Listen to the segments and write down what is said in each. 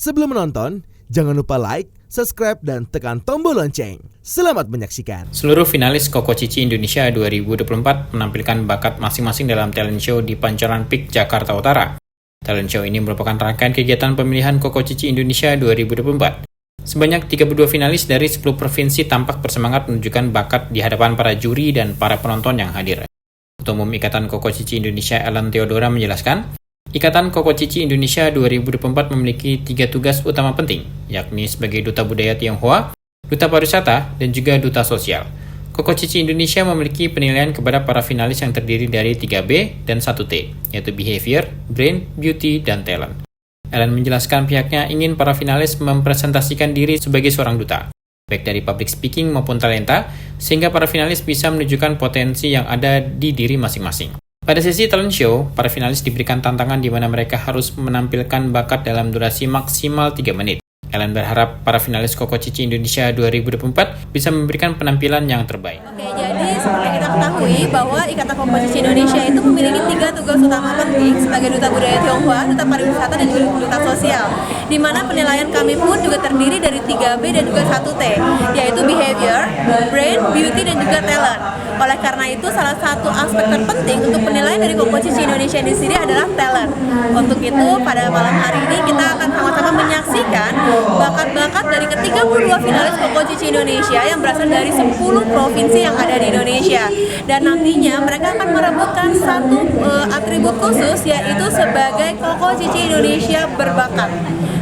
Sebelum menonton, jangan lupa like, subscribe, dan tekan tombol lonceng. Selamat menyaksikan. Seluruh finalis Koko Cici Indonesia 2024 menampilkan bakat masing-masing dalam talent show di Pancoran Peak, Jakarta Utara. Talent show ini merupakan rangkaian kegiatan pemilihan Koko Cici Indonesia 2024. Sebanyak 32 finalis dari 10 provinsi tampak bersemangat menunjukkan bakat di hadapan para juri dan para penonton yang hadir. Ketua Umum Ikatan Koko Cici Indonesia Ellen Theodora menjelaskan, Ikatan Koko Cici Indonesia 2024 memiliki 3 tugas utama penting, yakni sebagai Duta Budaya Tionghoa, Duta Pariwisata, dan juga Duta Sosial. Koko Cici Indonesia memiliki penilaian kepada para finalis yang terdiri dari 3B dan 1T, yaitu Behavior, Brain, Beauty, dan Talent. Ellen menjelaskan pihaknya ingin para finalis mempresentasikan diri sebagai seorang duta, baik dari public speaking maupun talenta, sehingga para finalis bisa menunjukkan potensi yang ada di diri masing-masing. Pada sesi talent show, para finalis diberikan tantangan di mana mereka harus menampilkan bakat dalam durasi maksimal 3 menit. Ellen berharap para finalis Koko Cici Indonesia 2024 bisa memberikan penampilan yang terbaik. Oke, jadi seperti kita ketahui bahwa Ikatan Koko Cici Indonesia itu memiliki 3 tugas utama penting sebagai Duta Budaya Tionghoa, Duta Pariwisata, dan juga Duta Sosial. Di mana penilaian kami pun juga terdiri dari 3B dan juga 1T, yaitu Behavior, Brain, Beauty, dan juga Talent. Oleh karena itu, salah satu aspek terpenting untuk penilaian dari Koko Cici Indonesia di sini adalah talent. Untuk itu, pada malam hari ini kita akan sama-sama menyaksikan bakat-bakat dari ke-32 finalis Koko Cici Indonesia yang berasal dari 10 provinsi yang ada di Indonesia. Dan nantinya mereka akan merebutkan satu atribut khusus, yaitu sebagai Koko Cici Indonesia berbakat.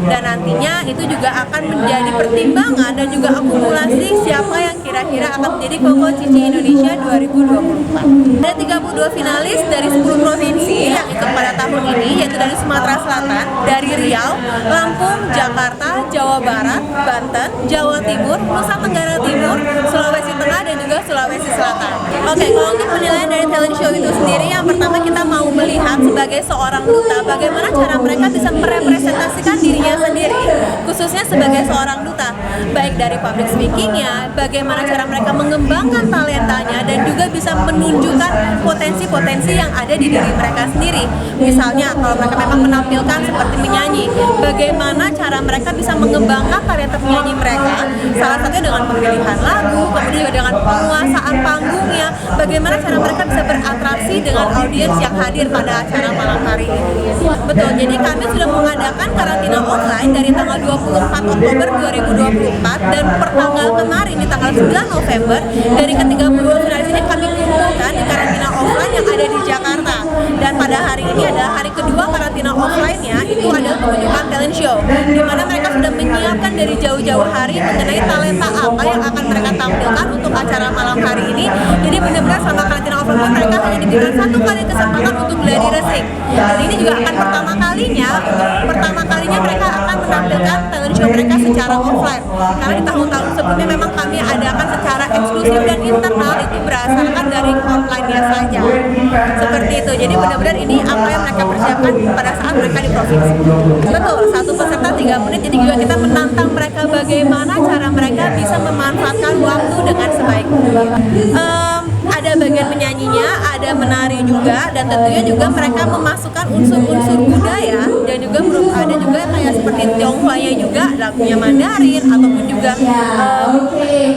Dan nantinya itu juga akan menjadi pertimbangan dan juga akumulasi siapa yang kira-kira akan menjadi Koko Cici Indonesia 2024. Ada 32 finalis dari 10 provinsi yang ikut pada tahun ini, yaitu dari Sumatera Selatan, dari Riau, Lampung, Jakarta, Jawa Barat, Banten, Jawa Timur, Nusa Tenggara Timur, Sulawesi Tengah, dan juga Sulawesi Selatan. Oke, kalau untuk penilaian dari talent show itu sendiri, yang pertama kita mau melihat sebagai seorang duta, bagaimana cara mereka bisa merepresentasikan dirinya sendiri, khususnya sebagai seorang duta, baik dari public speakingnya, bagaimana cara mereka mengembangkan talentanya, dan juga bisa menunjukkan potensi-potensi yang ada di diri mereka sendiri. Misalnya, kalau mereka memang menampilkan seperti menyanyi, bagaimana cara mereka bisa mengembangkan talenta penyanyi mereka, salah satunya dengan pemilihan lagu, kemudian juga dengan penguasaan panggungnya, bagaimana cara mereka bisa beratraksi dengan audiens yang hadir pada acara malam hari ini. Betul, jadi kami sudah mengadakan karantina online dari tanggal 24 Oktober 2024 dan per tanggal kemarin di tanggal 9 November dari ke-32 finalis ini kami kumpulkan di karantina offline yang ada di Jakarta. Dan pada hari ini adalah hari kedua karantina offline-nya, itu adalah pembentukan talent show, di mana mereka sudah menyiapkan dari jauh-jauh hari mengenai talenta apa yang akan mereka tampilkan untuk acara malam hari ini. Jadi benar-benar selama karantina offline mereka hanya diberikan 1 kali kesempatan untuk gladi resik. Dan ini juga akan pertama kalinya mereka akan menampilkan talent show mereka secara offline. Karena di tahun-tahun sebelumnya memang kami adakan secara eksklusif dan internal, itu berdasarkan dari online-nya saja. Seperti itu. Jadi benar-benar ini apa yang mereka persiapkan pada saat mereka di provinsi. Betul, satu peserta 3 menit. Jadi juga kita menantang mereka bagaimana cara mereka bisa memanfaatkan waktu dengan sebaik mungkin. Ada bagian menyanyinya, ada menari juga, dan tentunya juga mereka memasukkan unsur-unsur budaya, dan juga ada juga kayak seperti Tionghoa-nya juga, lagunya Mandarin, ataupun juga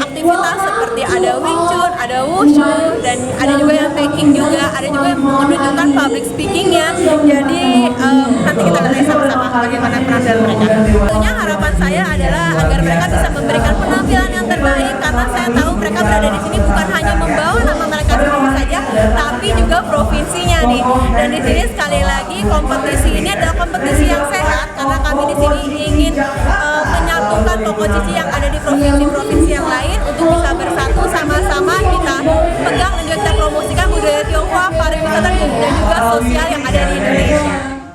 aktivitas seperti ada Wing Chun, ada Wushu, dan ada juga yang taking juga, ada juga yang menunjukkan public speaking-nya. Jadi nanti kita lihat sama-sama bagaimana penampilan mereka. Tentunya harapan saya adalah agar mereka bisa memberikan penampilan yang terbaik, karena saya tahu mereka berada di sini bukan hanya membawa nama mereka sendiri saja, tapi juga provinsinya nih. Dan di sini sekali lagi kompetisi ini adalah kompetisi yang sehat, karena kami di sini ingin menyatukan Koko Cici yang ada di provinsi-provinsi yang lain untuk bisa bersatu sama-sama kita pegang dan juga kita promosikan budaya Tionghoa, pariwisata, dan juga sosial yang ada di Indonesia.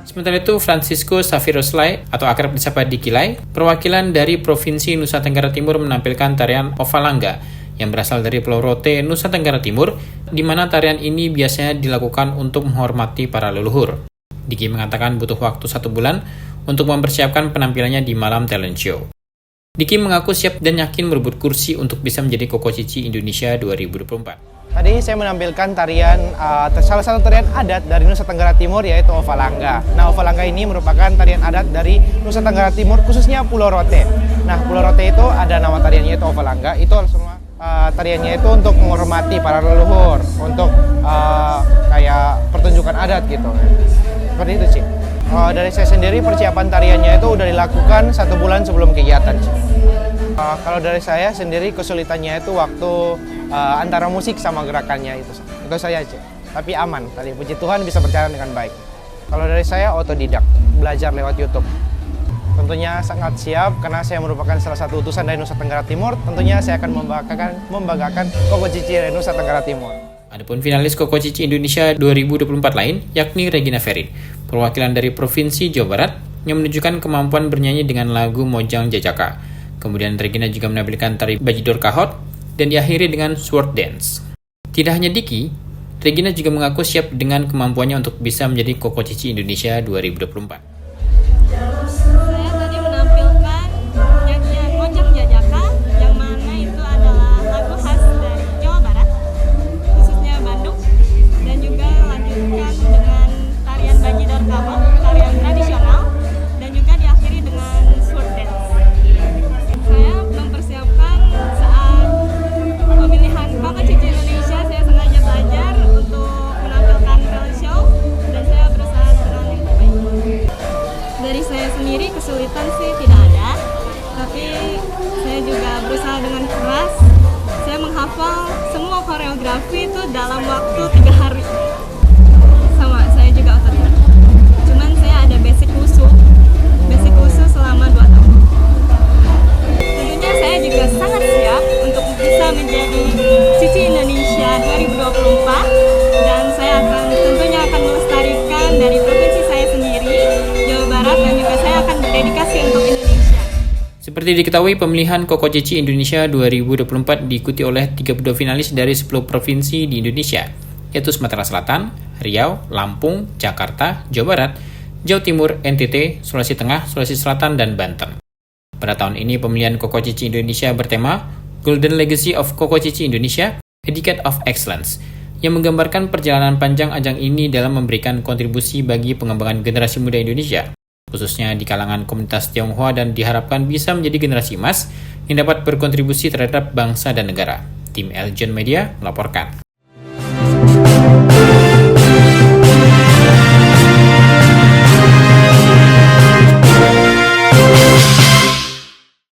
Sementara itu, Francisco Safiroslai atau akrab disapa Dikilai, perwakilan dari Provinsi Nusa Tenggara Timur menampilkan tarian Ovalanga yang berasal dari Pulau Rote, Nusa Tenggara Timur, di mana tarian ini biasanya dilakukan untuk menghormati para leluhur. Diki mengatakan butuh waktu 1 bulan untuk mempersiapkan penampilannya di malam talent show. Diki mengaku siap dan yakin merebut kursi untuk bisa menjadi Koko Cici Indonesia 2024. Tadi saya menampilkan tarian, salah satu tarian adat dari Nusa Tenggara Timur yaitu Ovalanga. Nah, Ovalanga ini merupakan tarian adat dari Nusa Tenggara Timur, khususnya Pulau Rote. Nah, Pulau Rote itu ada nama tariannya itu Ovalanga. Itu semua tariannya itu untuk menghormati para leluhur, untuk kayak pertunjukan adat gitu. Seperti itu sih. Dari saya sendiri persiapan tariannya itu udah dilakukan 1 bulan sebelum kegiatan sih. Kalau dari saya sendiri kesulitannya itu waktu antara musik sama gerakannya itu saya aja. Tapi aman, tadi puji Tuhan bisa berjalan dengan baik. Kalau dari saya otodidak, belajar lewat YouTube. Tentunya sangat siap karena saya merupakan salah satu utusan dari Nusa Tenggara Timur. Tentunya saya akan membanggakan Koko Cici dari Nusa Tenggara Timur. Adapun finalis Koko Cici Indonesia 2024 lain yakni Regina Ferin, perwakilan dari Provinsi Jawa Barat yang menunjukkan kemampuan bernyanyi dengan lagu Mojang Jajaka. Kemudian Regina juga menampilkan tari Bajidor Kahot dan diakhiri dengan sword dance. Tidak hanya Diki, Regina juga mengaku siap dengan kemampuannya untuk bisa menjadi Koko Cici Indonesia 2024. Saya tadi menampilkan nyanyian Mojang Jajaka yang mana itu adalah lagu khas dari Jawa Barat, khususnya Bandung, dan juga lanjutkan dengan tarian Bajidor Kahot, tarian tradisional, dan juga diakhiri dengan sword dance. Saya mempersiapkan saat pemilihan Koko Cici Indonesia, saya sengaja belajar untuk menampilkan talent show dan saya berusaha dengan yang terbaik. Dari saya sendiri kesulitan sih tidak ada, tapi saya juga berusaha dengan keras. Saya menghafal semua koreografi itu dalam waktu 3 hari. Sama saya juga otodidak. Cuman saya ada basic wushu selama 2 tahun. Tentunya saya juga sangat siap untuk bisa menjadi Cici Indonesia 2024 dan saya tentunya akan melestarikan dari provinsi saya sendiri, Jawa Barat, dan juga saya akan berdedikasi untuk Indonesia. Seperti diketahui, pemilihan Koko Cici Indonesia 2024 diikuti oleh 32 finalis dari 10 provinsi di Indonesia, yaitu Sumatera Selatan, Riau, Lampung, Jakarta, Jawa Barat, Jawa Timur, NTT, Sulawesi Tengah, Sulawesi Selatan, dan Banten. Pada tahun ini, pemilihan Koko Cici Indonesia bertema Golden Legacy of Koko Cici Indonesia, A Decade of Excellence, yang menggambarkan perjalanan panjang ajang ini dalam memberikan kontribusi bagi pengembangan generasi muda Indonesia, khususnya di kalangan komunitas Tionghoa, dan diharapkan bisa menjadi generasi emas yang dapat berkontribusi terhadap bangsa dan negara. Tim Eljon Media melaporkan.